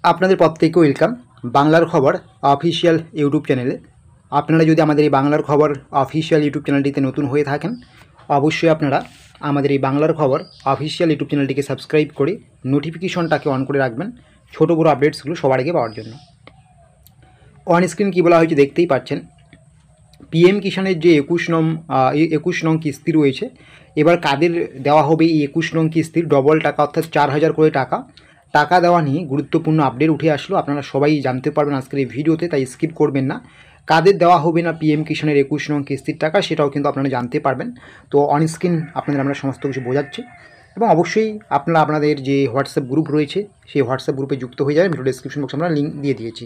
আপনাদের প্রত্যেককে ওয়েলকাম বাংলার খবর অফিসিয়াল ইউটিউব চ্যানেলে। আপনারা যদি আমাদের এই বাংলার খবর অফিসিয়াল ইউটিউব চ্যানেলটিতে নতুন হয়ে থাকেন, অবশ্যই আপনারা আমাদের এই বাংলার খবর অফিসিয়াল ইউটিউব চ্যানেলটিকে সাবস্ক্রাইব করে নোটিফিকেশনটাকে অন করে রাখবেন ছোটো বড়ো আপডেটসগুলো সবার আগে পাওয়ার জন্য। অন স্ক্রিন কী বলা হয়েছে দেখতেই পাচ্ছেন। পিএম কিষাণের যে 21 নং কিস্তি রয়েছে, এবার কাদের দেওয়া হবে এই 21 নং কিস্তির ডবল টাকা অর্থাৎ 4000 করে টাকা দেওয়া নিয়ে গুরুত্বপূর্ণ আপডেট উঠে আসলো। আপনারা সবাই জানতে পারবেন আজকের এই ভিডিওতে, তাই স্কিপ করবেন না। কাদের দেওয়া হবে না পিএম কিষাণের 21 নং কিস্তির টাকা সেটাও কিন্তু আপনারা জানতে পারবেন। তো অন স্ক্রিন আপনাদের আমরা সমস্ত কিছু বোঝাচ্ছি, এবং অবশ্যই আপনারা আপনাদের যে হোয়াটসঅ্যাপ গ্রুপ রয়েছে সেই হোয়াটসঅ্যাপ গ্রুপে যুক্ত হয়ে যাবেন। ভিডিও ডেসক্রিপশন বক্সে আমরা লিঙ্ক দিয়ে দিয়েছি।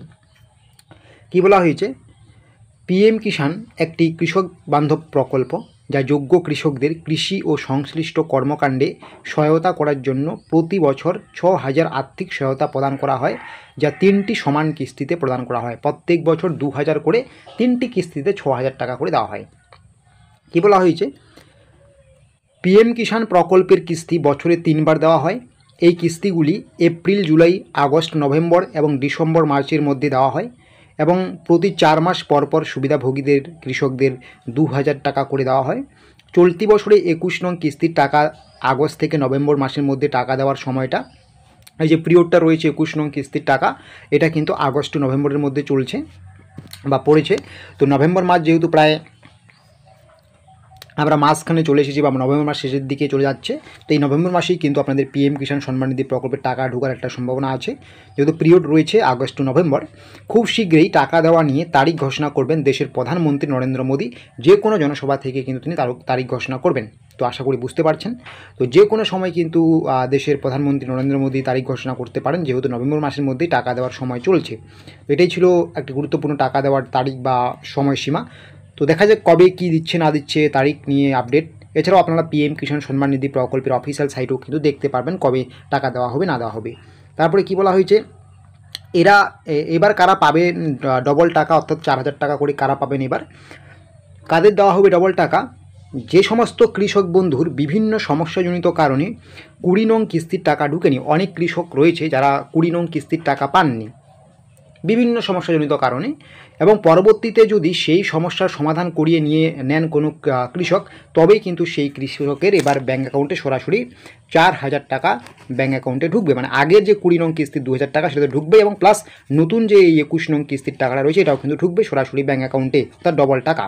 কী বলা হয়েছে, পিএম কিষাণ একটি কৃষক বান্ধব প্রকল্প যা যোগ্য কৃষকদের কৃষি ও সংশ্লিষ্ট কর্মকাণ্ডে সহায়তা করার জন্য প্রতি বছর 6000 আর্থিক সহায়তা প্রদান করা হয়, যা 3টি সমান কিস্তিতে প্রদান করা হয়। প্রত্যেক বছর 2000 করে 3টি কিস্তিতে 6000 টাকা করে দেওয়া হয়। কী বলা হয়েছে, পিএম কিষাণ প্রকল্পের কিস্তি বছরে 3বার দেওয়া হয়। এই কিস্তিগুলি এপ্রিল, জুলাই, আগস্ট, নভেম্বর এবং ডিসেম্বর মার্চের মধ্যে দেওয়া হয়, এবং প্রতি 4 মাস পর পর সুবিধাভোগীদের কৃষকদের 2000 টাকা করে দেওয়া হয়। চলতি বছরে 21 নং কিস্তির টাকা আগস্ট থেকে নভেম্বর মাসের মধ্যে টাকা দেওয়ার সময়টা, এই যে পিরিয়ডটা রয়েছে 21 নং কিস্তির টাকা, এটা কিন্তু আগস্ট টু নভেম্বরের মধ্যে চলছে বা পড়েছে। তো নভেম্বর মাস যেহেতু প্রায় আমরা মাঝখানে চলে এসেছি বা নভেম্বর মাস শেষের দিকে চলে যাচ্ছে, তো এই নভেম্বর মাসেই কিন্তু আপনাদের পিএম কিষাণ সম্মান নিধি প্রকল্পের টাকা ঢোকার একটা সম্ভাবনা আছে। যেহেতু পিরিয়ড রয়েছে আগস্ট টু নভেম্বর, খুব শীঘ্রই টাকা দেওয়া নিয়ে তারিখ ঘোষণা করবেন দেশের প্রধানমন্ত্রী নরেন্দ্র মোদী। যে কোনো জনসভা থেকে কিন্তু তিনি তারিখ ঘোষণা করবেন। তো আশা করি বুঝতে পারছেন। তো যে কোনো সময় কিন্তু দেশের প্রধানমন্ত্রী নরেন্দ্র মোদী তারিখ ঘোষণা করতে পারেন, যেহেতু নভেম্বর মাসের মধ্যেই টাকা দেওয়ার সময় চলছে। তো এটাই ছিল একটি গুরুত্বপূর্ণ টাকা দেওয়ার তারিখ বা সময়সীমা। তো দেখা যাক কবে কী দিচ্ছে না দিচ্ছে তারিখ নিয়ে আপডেট। এছাড়াও আপনারা পিএম কিষাণ সম্মান নিধি প্রকল্পের অফিসিয়াল সাইটেও কিন্তু দেখতে পারবেন কবে টাকা দেওয়া হবে না দেওয়া হবে। তারপরে কি বলা হয়েছে, এবার কারা পাবেন ডবল টাকা অর্থাৎ 4000 টাকা করে কারা পাবেন এবার, কাদের দেওয়া হবে ডবল টাকা, যে সমস্ত কৃষক বন্ধুর বিভিন্ন সমস্যাজনিত কারণে 20 নং কিস্তির টাকা ঢুকেনি। অনেক কৃষক রয়েছে যারা 20 নং কিস্তির টাকা পাননি বিভিন্ন সমস্যাজনিত কারণে, এবং পরবর্তীতে যদি সেই সমস্যার সমাধান করিয়ে নিয়ে নেন কোনো কৃষক, তবেই কিন্তু সেই কৃষকের এবার ব্যাঙ্ক অ্যাকাউন্টে সরাসরি 4000 টাকা ব্যাঙ্ক অ্যাকাউন্টে ঢুকবে। মানে আগের যে 20 নং কিস্তির 2000 টাকা সেটা ঢুকবে, এবং প্লাস নতুন যে 21 নং কিস্তির টাকাটা রয়েছে এটাও কিন্তু ঢুকবে সরাসরি ব্যাঙ্ক অ্যাকাউন্টে, অর্থাৎ ডবল টাকা।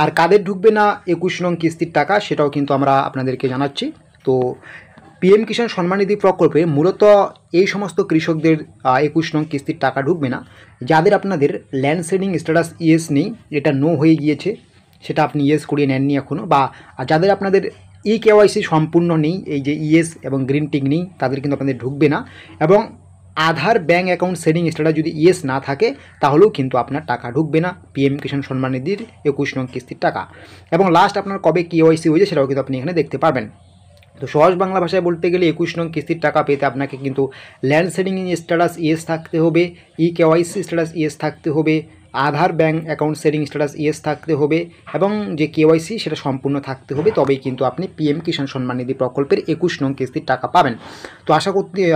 আর কাদের ঢুকবে না 21 নং কিস্তির টাকা সেটাও কিন্তু আমরা আপনাদেরকে জানাচ্ছি। তো পিএম কিষাণ সম্মান নিধি প্রকল্পে মূলত এই সমস্ত কৃষকদের 21 নং কিস্তির টাকা ঢুকবে না, যাদের আপনাদের ল্যান্ড সেডিং স্ট্যাটাস ইয়েস নেই, এটা নো হয়ে গিয়েছে, সেটা আপনি ইয়েস করিয়ে নেননি এখনও, বা যাদের আপনাদের কেওয়াইসি সম্পূর্ণ নেই, এই যে ইয়েস এবং গ্রিন টিক নেই, তাদের কিন্তু আপনাদের ঢুকবে না। এবং আধার ব্যাঙ্ক অ্যাকাউন্ট সেভিং স্ট্যাটাস যদি ইয়েস না থাকে তাহলেও কিন্তু আপনার টাকা ঢুকবে না পিএম কিষাণ সম্মান নিধির 21 নং কিস্তির টাকা। এবং লাস্ট আপনার কবে কেওয়াইসি হয়েছে সেটাও কিন্তু আপনি এখানে দেখতে পারবেন। তো সহজ বাংলা ভাষায় বলতে গেলে 21 নং কিস্তির টাকা পেতে আপনাকে কিন্তু ল্যান্ড সেডিং স্ট্যাটাস ইয়েস থাকতে হবে, কেওয়াইসি স্ট্যাটাস ইয়েস থাকতে হবে, Aadhaar bank account saving status yes থাকতে হবে, এবং যে কেওয়াইসি সেটা সম্পূর্ণ থাকতে হবে, তবেই কিন্তু আপনি পিএম কিষাণ সম্মান নিধি প্রকল্পের 21 নং কিস্তির টাকা পাবেন। তো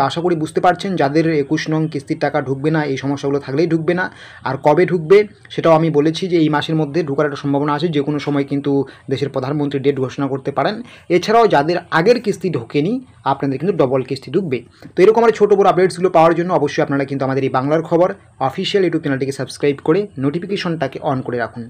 আশা করি বুঝতে পারছেন যাদের 21 নং কিস্তির টাকা ঢুকবে না, এই সমস্যাগুলো থাকলেই ঢুকবে না। আর কবে ঢুকবে সেটাও আমি বলেছি যে এই মাসের মধ্যে ঢুকার একটা সম্ভাবনা আছে, যে কোনো সময় কিন্তু দেশের প্রধানমন্ত্রী ডেট ঘোষণা করতে পারেন। এছাড়াও যাদের আগের কিস্তি ঢোকেনি আপনাদের কিন্তু ডবল কিস্তি ঢুকবে। তো এরকম আমার ছোটো বড় আপডেটসগুলো পাওয়ার জন্য অবশ্যই আপনারা কিন্তু আমাদের এই বাংলার খবর অফিসিয়াল ইউটিউব চ্যানেলটিকে সাবস্ক্রাইব করে নোটিফিকেশনটাকে অন করে রাখুন।